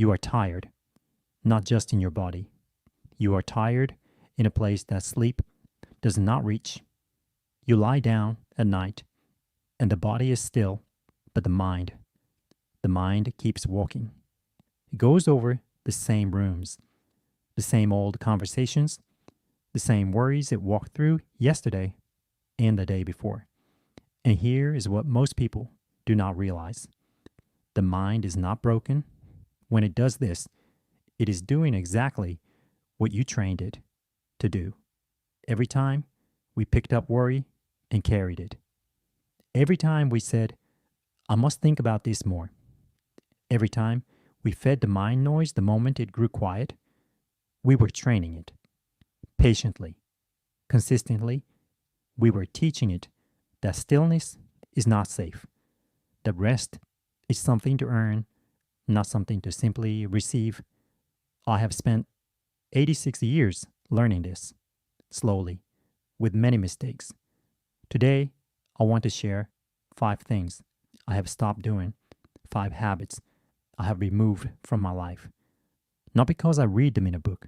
You are tired, not just in your body. You are tired in a place that sleep does not reach. You lie down at night, and the body is still, but the mind keeps walking. It goes over the same rooms, the same old conversations, the same worries it walked through yesterday and the day before. And here is what most people do not realize. The mind is not broken. When it does this, it is doing exactly what you trained it to do. Every time we picked up worry and carried it. Every time we said, I must think about this more. Every time we fed the mind noise the moment it grew quiet, we were training it. Patiently, consistently, we were teaching it that stillness is not safe, that rest is something to earn, not something to simply receive. I have spent 86 years learning this, slowly, with many mistakes. Today, I want to share 5 things I have stopped doing, 5 habits I have removed from my life. Not because I read them in a book,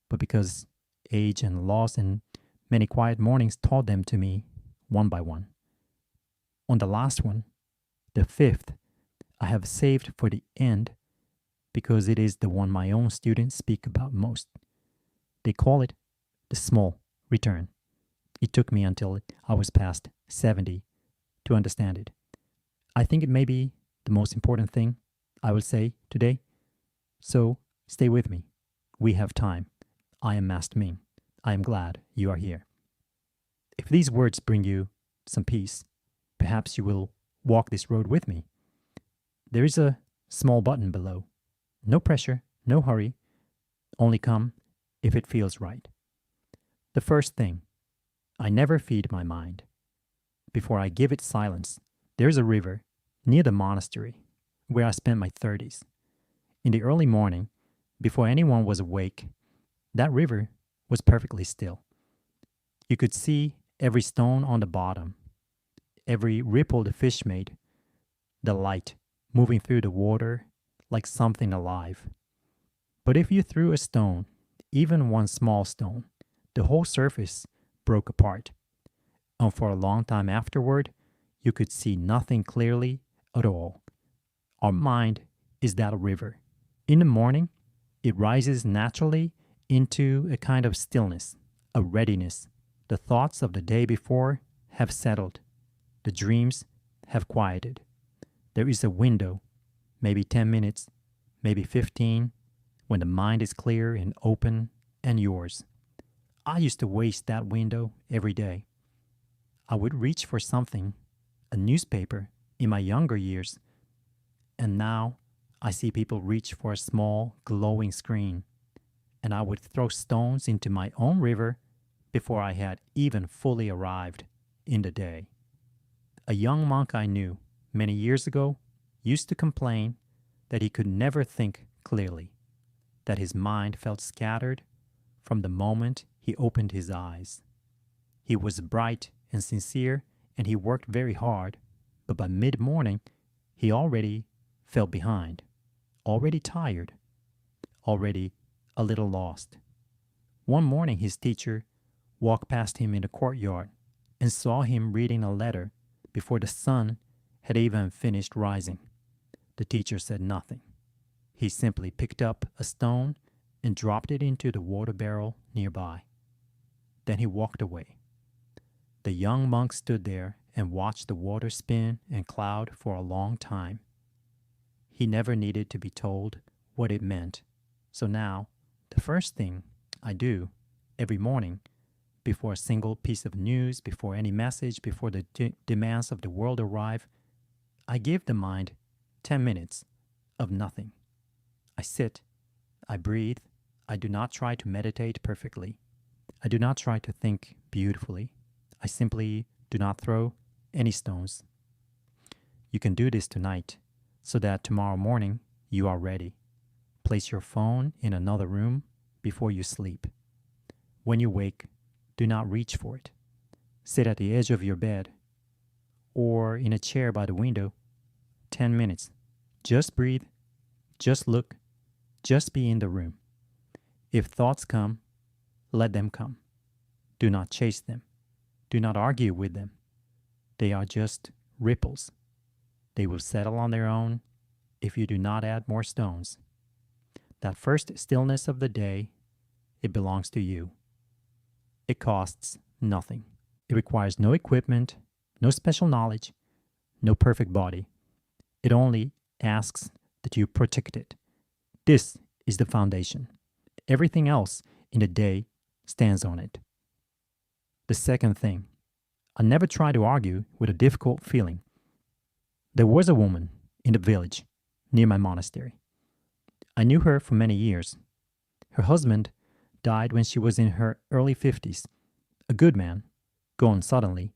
but because age and loss and many quiet mornings taught them to me one by one. On the last one, the 5th, I have saved for the end because it is the one my own students speak about most. They call it the small return. It took me until I was past 70 to understand it. I think it may be the most important thing I will say today. So stay with me. We have time. I am Master Ming. I am glad you are here. If these words bring you some peace, perhaps you will walk this road with me. There is a small button below. No pressure, no hurry. Only come if it feels right. The first thing, I never feed my mind. Before I give it silence, there's a river near the monastery where I spent my 30s. In the early morning, before anyone was awake, that river was perfectly still. You could see every stone on the bottom, every ripple the fish made, the light moving through the water like something alive. But if you threw a stone, even one small stone, the whole surface broke apart. And for a long time afterward, you could see nothing clearly at all. Our mind is that river. In the morning, it rises naturally into a kind of stillness, a readiness. The thoughts of the day before have settled. The dreams have quieted. There is a window, maybe 10 minutes, maybe 15, when the mind is clear and open and yours. I used to waste that window every day. I would reach for something, a newspaper, in my younger years, and now I see people reach for a small, glowing screen, and I would throw stones into my own river before I had even fully arrived in the day. A young monk I knew many years ago used to complain that he could never think clearly, that his mind felt scattered from the moment he opened his eyes. He was bright and sincere, and he worked very hard, but by mid-morning, he already fell behind, already tired, already a little lost. One morning, his teacher walked past him in the courtyard and saw him reading a letter before the sun had even finished rising. The teacher said nothing. He simply picked up a stone and dropped it into the water barrel nearby. Then he walked away. The young monk stood there and watched the water spin and cloud for a long time. He never needed to be told what it meant. So now, the first thing I do every morning, before a single piece of news, before any message, before the demands of the world arrive, I give the mind 10 minutes of nothing. I sit, I breathe, I do not try to meditate perfectly. I do not try to think beautifully. I simply do not throw any stones. You can do this tonight so that tomorrow morning you are ready. Place your phone in another room before you sleep. When you wake, do not reach for it. Sit at the edge of your bed or in a chair by the window. 10 minutes. Just breathe, just look, Just be in the room. If thoughts come, let them come. Do not chase them. Do not argue with them. They are just ripples. They will settle on their own if you do not add more stones. That first stillness of the day, it belongs to you. It costs nothing. It requires no equipment, no special knowledge, no perfect body. It only asks that you protect it. This is the foundation. Everything else in the day stands on it. The second thing, I never try to argue with a difficult feeling. There was a woman in the village near my monastery. I knew her for many years. Her husband died when she was in her early 50s, a good man, gone suddenly,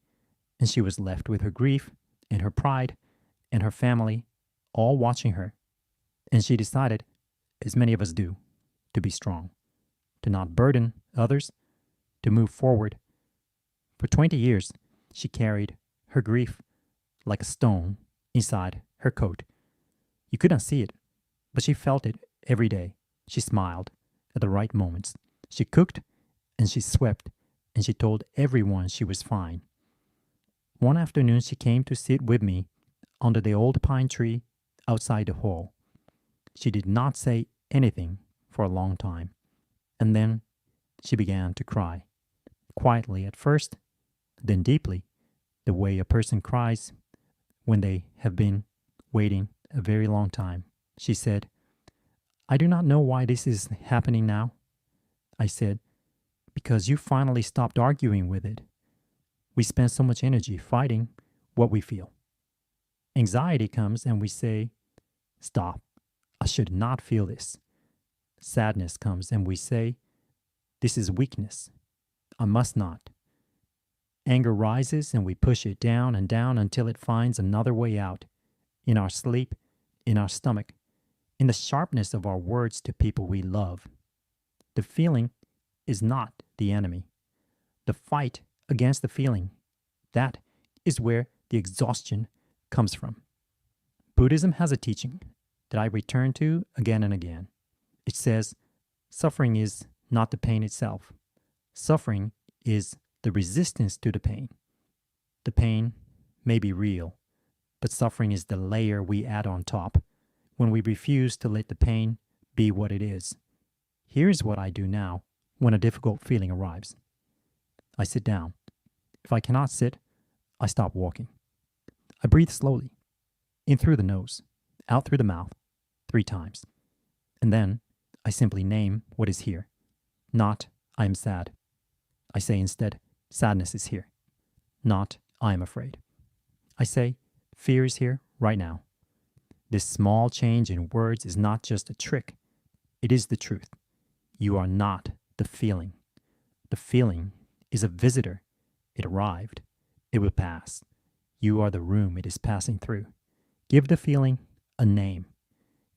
and she was left with her grief and her pride and her family all watching her. And she decided, as many of us do, to be strong, to not burden others, to move forward. For 20 years, she carried her grief like a stone inside her coat. You could not see it, but she felt it every day. She smiled at the right moments. She cooked and she swept, and she told everyone she was fine. One afternoon, she came to sit with me under the old pine tree outside the hall. She did not say anything for a long time, and then she began to cry, quietly at first, then deeply, the way a person cries when they have been waiting a very long time. She said, "I do not know why this is happening now." I said, "Because you finally stopped arguing with it. We spend so much energy fighting what we feel. Anxiety comes and we say, 'Stop, I should not feel this.' Sadness comes and we say, 'This is weakness. I must not.' Anger rises and we push it down and down until it finds another way out, in our sleep, in our stomach, in the sharpness of our words to people we love. The feeling is not the enemy. The fight against the feeling, that is where the exhaustion comes from." Buddhism has a teaching that I return to again and again. It says, suffering is not the pain itself. Suffering is the resistance to the pain. The pain may be real, but suffering is the layer we add on top when we refuse to let the pain be what it is. Here's what I do now when a difficult feeling arrives. I sit down. If I cannot sit, I stop walking. I breathe slowly, in through the nose, out through the mouth, 3 times. And then I simply name what is here. Not, "I am sad." I say instead, "Sadness is here." Not, "I am afraid." I say, "Fear is here right now." This small change in words is not just a trick. It is the truth. You are not the feeling. The feeling is a visitor. It arrived. It will pass. You are the room it is passing through. Give the feeling a name.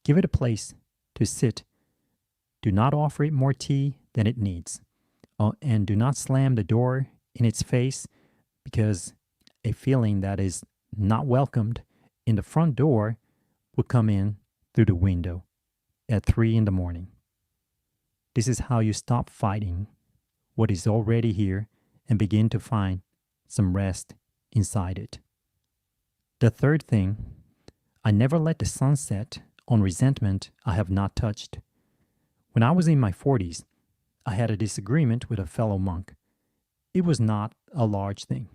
Give it a place to sit. Do not offer it more tea than it needs. And do not slam the door in its face, because a feeling that is not welcomed in the front door will come in through the window at 3 in the morning. This is how you stop fighting what is already here and begin to find some rest inside it. The third thing, I never let the sun set on resentment I have not touched. When I was in my 40s, I had a disagreement with a fellow monk. It was not a large thing.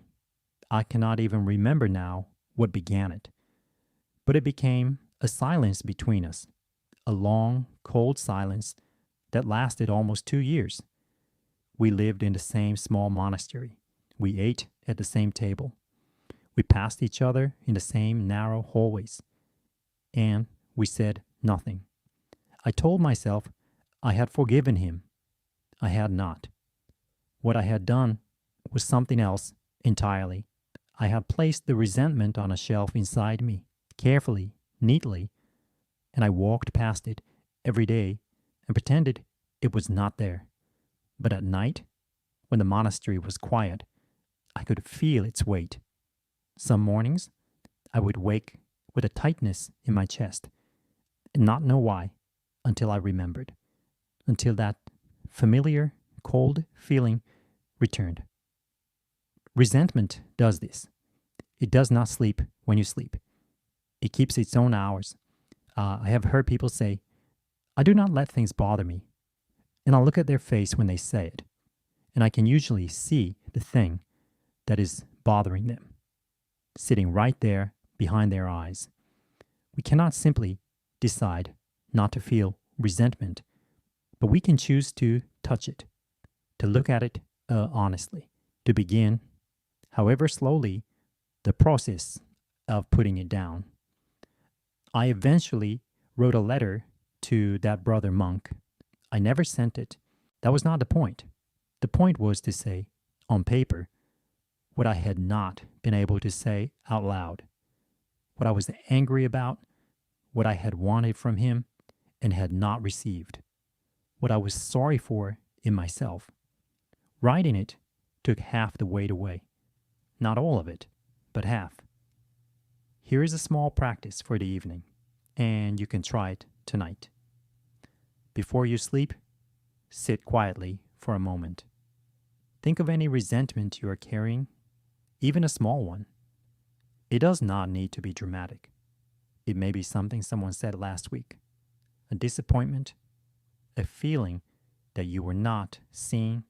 I cannot even remember now what began it. But it became a silence between us, a long, cold silence that lasted almost 2 years. We lived in the same small monastery. We ate at the same table. We passed each other in the same narrow hallways. And we said nothing. I told myself I had forgiven him. I had not. What I had done was something else entirely. I had placed the resentment on a shelf inside me, carefully, neatly, and I walked past it every day and pretended it was not there. But at night, when the monastery was quiet, I could feel its weight. Some mornings, I would wake with a tightness in my chest and not know why. until I remembered, until that familiar, cold feeling returned. Resentment does this. It does not sleep when you sleep. It keeps its own hours. I have heard people say, I do not let things bother me. And I look at their face when they say it, and I can usually see the thing that is bothering them, sitting right there behind their eyes. We cannot simply decide not to feel resentment, but we can choose to touch it, to look at it honestly, to begin, however slowly, the process of putting it down. I eventually wrote a letter to that brother monk. I never sent it. That was not the point. The point was to say, on paper, what I had not been able to say out loud, what I was angry about, what I had wanted from him and had not received, what I was sorry for in myself. Writing it took half the weight away. Not all of it, but half. Here is a small practice for the evening, and you can try it tonight. Before you sleep, sit quietly for a moment. Think of any resentment you are carrying, even a small one. It does not need to be dramatic. It may be something someone said last week, a disappointment, a feeling that you were not seen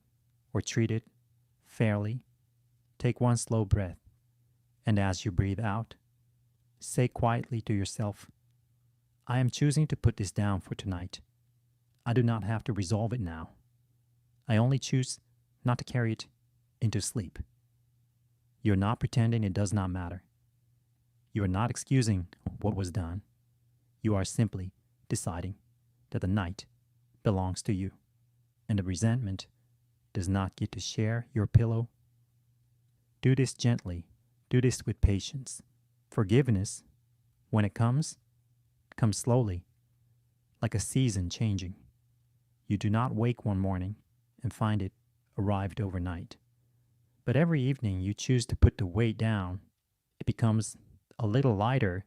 or treated fairly. Take one slow breath, and as you breathe out, say quietly to yourself, I am choosing to put this down for tonight. I do not have to resolve it now. I only choose not to carry it into sleep. You're not pretending it does not matter. You are not excusing what was done. You are simply deciding that the night belongs to you, and the resentment does not get to share your pillow. Do this gently. Do this with patience. Forgiveness, when it comes slowly, like a season changing. You do not wake one morning and find it arrived overnight. But every evening you choose to put the weight down. It becomes a little lighter.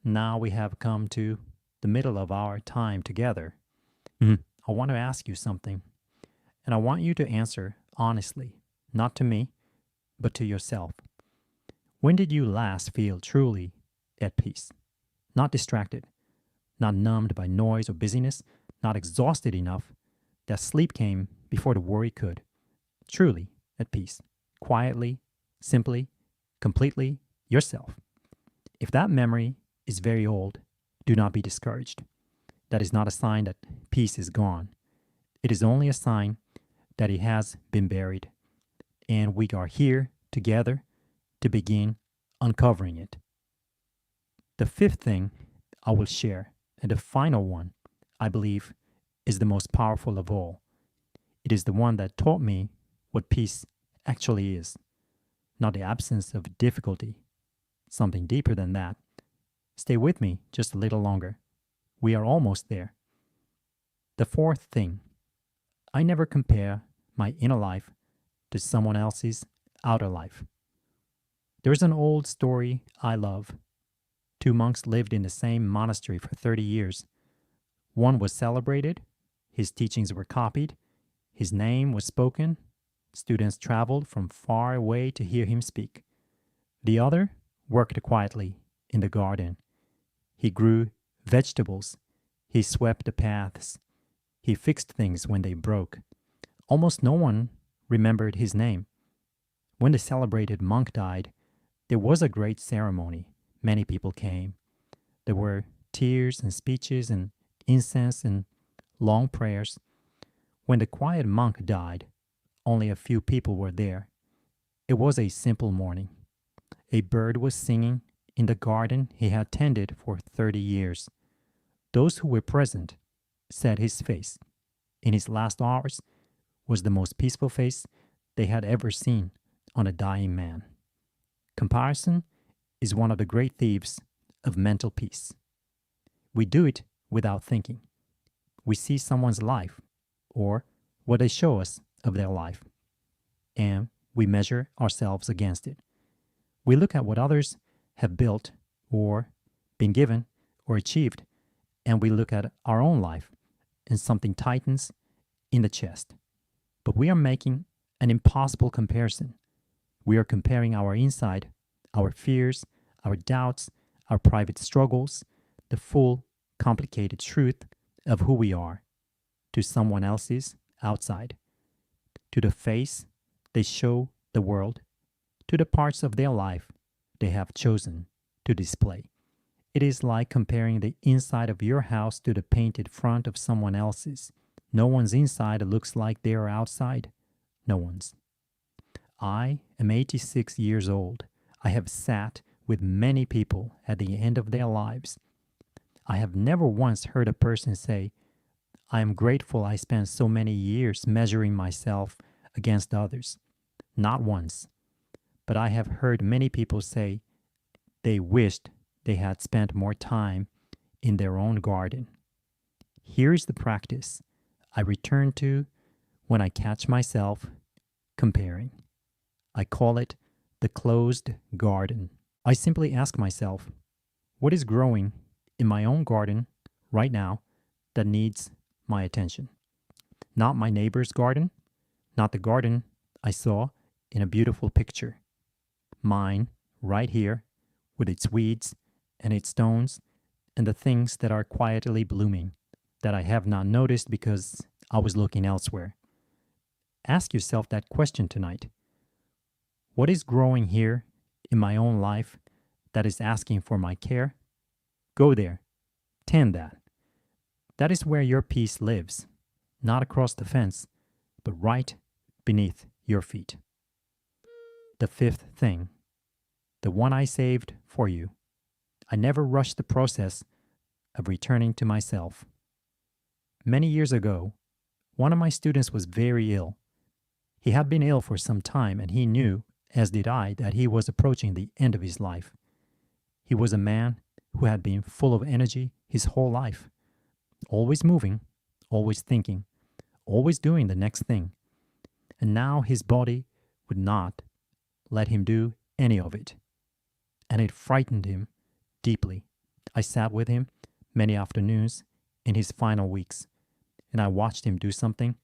Now we have come to the middle of our time together. I want to ask you something, and I want you to answer honestly, not to me, but to yourself. When did you last feel truly at peace? Not distracted, not numbed by noise or busyness, not exhausted enough that sleep came before the worry could. Truly at peace, quietly, simply, completely yourself. If that memory is very old, do not be discouraged. That is not a sign that peace is gone. It is only a sign that it has been buried, and we are here together to begin uncovering it. The fifth thing I will share, and the final one, I believe, is the most powerful of all. It is the one that taught me what peace actually is, not the absence of difficulty, something deeper than that. Stay with me just a little longer. We are almost there. The fourth thing, I never compare my inner life to someone else's outer life. There's an old story I love. Two monks lived in the same monastery for 30 years. One was celebrated, his teachings were copied, his name was spoken, students traveled from far away to hear him speak. The other worked quietly in the garden. He grew vegetables, he swept the paths, he fixed things when they broke. Almost no one remembered his name. When the celebrated monk died, there was a great ceremony. Many people came. There were tears and speeches and incense and long prayers. When the quiet monk died, only a few people were there. It was a simple mourning. A bird was singing in the garden he had tended for 30 years. Those who were present said his face, in his last hours, was the most peaceful face they had ever seen on a dying man. Comparison is one of the great thieves of mental peace. We do it without thinking. We see someone's life, or what they show us of their life, and we measure ourselves against it. We look at what others have built, or been given, or achieved, and we look at our own life and something tightens in the chest. But we are making an impossible comparison. We are comparing our inside, our fears, our doubts, our private struggles, the full, complicated truth of who we are, to someone else's outside, to the face they show the world, to the parts of their life they have chosen to display. It is like comparing the inside of your house to the painted front of someone else's. No one's inside looks like they are outside. No one's. I am 86 years old. I have sat with many people at the end of their lives. I have never once heard a person say, I am grateful I spent so many years measuring myself against others. Not once. But I have heard many people say they wished they had spent more time in their own garden. Here is the practice I return to when I catch myself comparing. I call it the closed garden. I simply ask myself, what is growing in my own garden right now that needs my attention? Not my neighbor's garden, not the garden I saw in a beautiful picture. Mine, right here, with its weeds and its stones and the things that are quietly blooming that I have not noticed because I was looking elsewhere. Ask yourself that question tonight. What is growing here in my own life that is asking for my care? Go there. Tend that. That is where your peace lives, not across the fence, but right beneath your feet. The fifth thing, the one I saved for you. I never rushed the process of returning to myself. Many years ago, one of my students was very ill. He had been ill for some time, and he knew, as did I, that he was approaching the end of his life. He was a man who had been full of energy his whole life, always moving, always thinking, always doing the next thing. And now his body would not let him do any of it. And it frightened him deeply. I sat with him many afternoons in his final weeks, and I watched him do something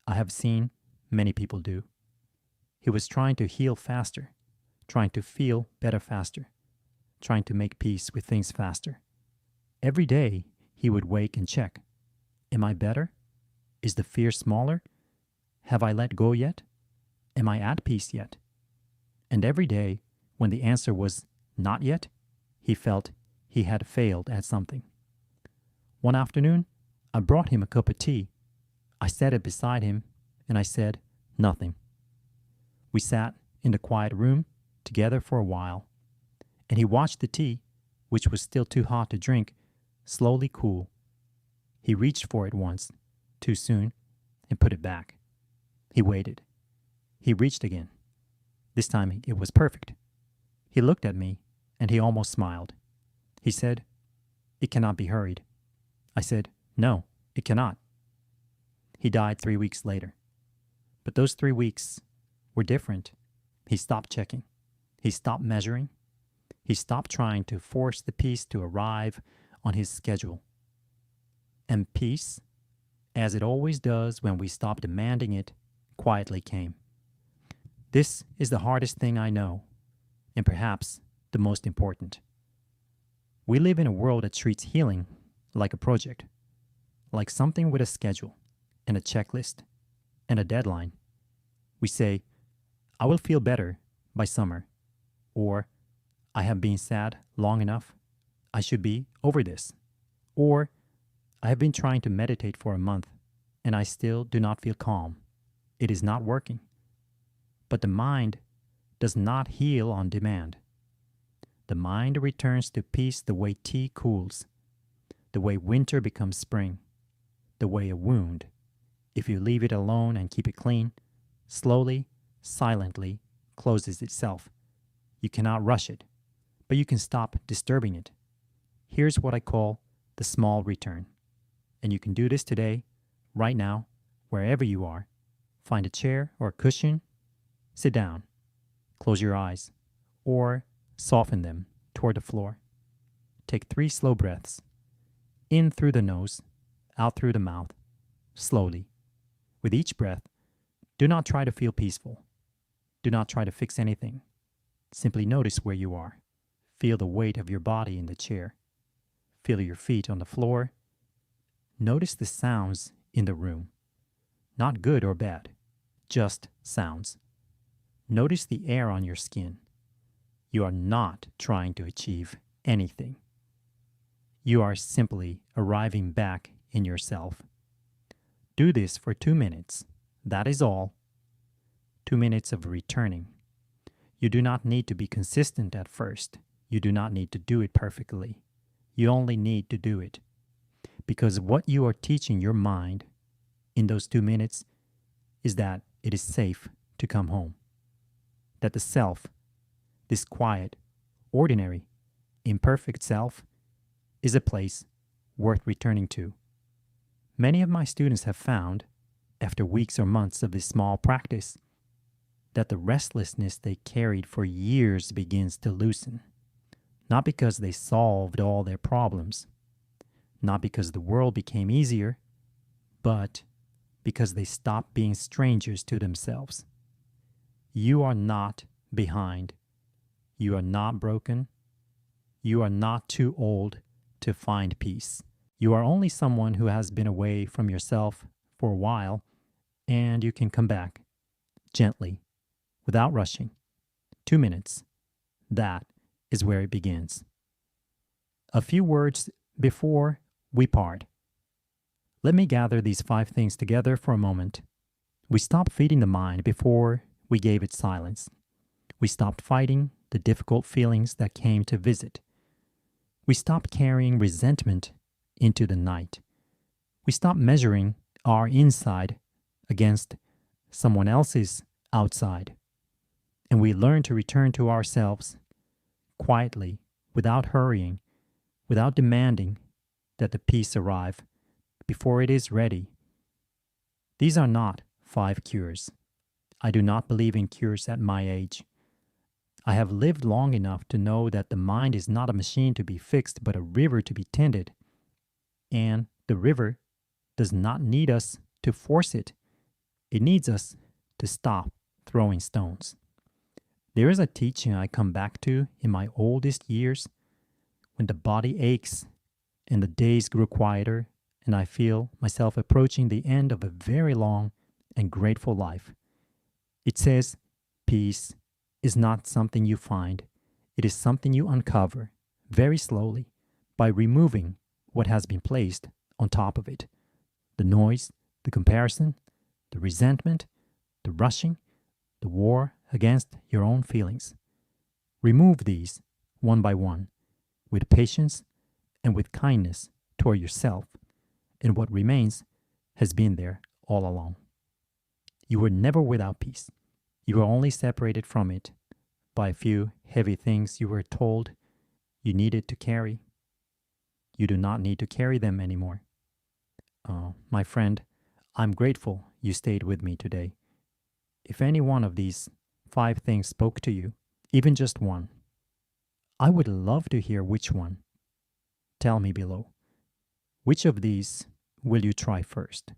I have seen many people do. He was trying to heal faster, trying to feel better faster, trying to make peace with things faster. Every day he would wake and check. Am I better? Is the fear smaller? Have I let go yet? Am I at peace yet? And every day, when the answer was not yet, he felt he had failed at something. One afternoon, I brought him a cup of tea. I set it beside him, and I said nothing. We sat in the quiet room together for a while, and he watched the tea, which was still too hot to drink, slowly cool. He reached for it once, too soon, and put it back. He waited. He reached again. This time it was perfect. He looked at me, and he almost smiled. He said, "It cannot be hurried." I said, "No, it cannot." He died 3 weeks later. But those 3 weeks were different. He stopped checking. He stopped measuring. He stopped trying to force the peace to arrive on his schedule. And peace, as it always does when we stop demanding it, quietly came. This is the hardest thing I know, and perhaps the most important. We live in a world that treats healing like a project, like something with a schedule and a checklist and a deadline. We say, I will feel better by summer, or I have been sad long enough, I should be over this, or I have been trying to meditate for a month and I still do not feel calm. It is not working. But the mind does not heal on demand. The mind returns to peace the way tea cools, the way winter becomes spring, the way a wound, if you leave it alone and keep it clean, slowly, silently closes itself. You cannot rush it, but you can stop disturbing it. Here's what I call the small return. And you can do this today, right now, wherever you are. Find a chair or a cushion, sit down, close your eyes, or soften them toward the floor. Take 3 slow breaths. In through the nose, out through the mouth, slowly. With each breath, do not try to feel peaceful. Do not try to fix anything. Simply notice where you are. Feel the weight of your body in the chair. Feel your feet on the floor. Notice the sounds in the room. Not good or bad, just sounds. Notice the air on your skin. You are not trying to achieve anything. You are simply arriving back in yourself. Do this for 2 minutes. That is all. 2 minutes of returning. You do not need to be consistent at first. You do not need to do it perfectly. You only need to do it. Because what you are teaching your mind in those 2 minutes is that it is safe to come home. That the self, this quiet, ordinary, imperfect self, is a place worth returning to. Many of my students have found, after weeks or months of this small practice, that the restlessness they carried for years begins to loosen. Not because they solved all their problems, not because the world became easier, but because they stopped being strangers to themselves. You are not behind. You are not broken. You are not too old to find peace. You are only someone who has been away from yourself for a while, and you can come back gently, without rushing. 2 minutes. That is where it begins. A few words before we part. Let me gather these 5 things together for a moment. We stopped feeding the mind before we gave it silence. We stopped fighting the difficult feelings that came to visit. We stopped carrying resentment into the night. We stopped measuring our inside against someone else's outside. And we learned to return to ourselves quietly, without hurrying, without demanding that the peace arrive before it is ready. These are not 5 cures. I do not believe in cures at my age. I have lived long enough to know that the mind is not a machine to be fixed, but a river to be tended. And the river does not need us to force it. It needs us to stop throwing stones. There is a teaching I come back to in my oldest years, when the body aches and the days grew quieter, and I feel myself approaching the end of a very long and grateful life. It says, peace is not something you find. It is something you uncover very slowly by removing what has been placed on top of it. The noise, the comparison, the resentment, the rushing, the war against your own feelings. Remove these one by one with patience and with kindness toward yourself, and what remains has been there all along. You were never without peace. You were only separated from it by a few heavy things you were told you needed to carry. You do not need to carry them anymore. My friend, I'm grateful you stayed with me today. If any one of these 5 things spoke to you, even just one, I would love to hear which one. Tell me below. Which of these will you try first?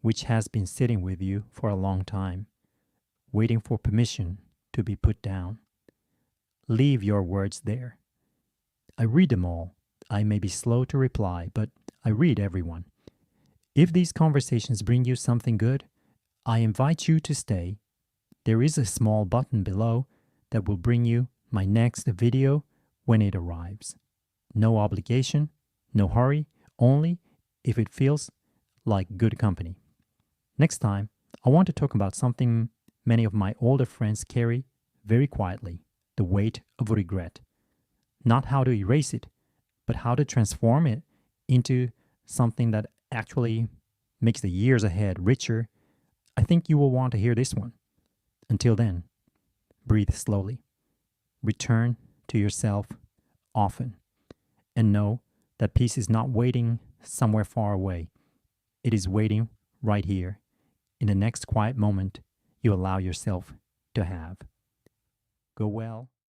Which has been sitting with you for a long time, waiting for permission to be put down? Leave your words there. I read them all. I may be slow to reply, but I read everyone. If these conversations bring you something good, I invite you to stay. There is a small button below that will bring you my next video when it arrives. No obligation, no hurry, only if it feels like good company. Next time, I want to talk about something many of my older friends carry very quietly, the weight of regret. Not how to erase it, but how to transform it into something that actually makes the years ahead richer. I think you will want to hear this one. Until then, breathe slowly. Return to yourself often. And know that peace is not waiting somewhere far away. It is waiting right here, in the next quiet moment you allow yourself to have. Go well.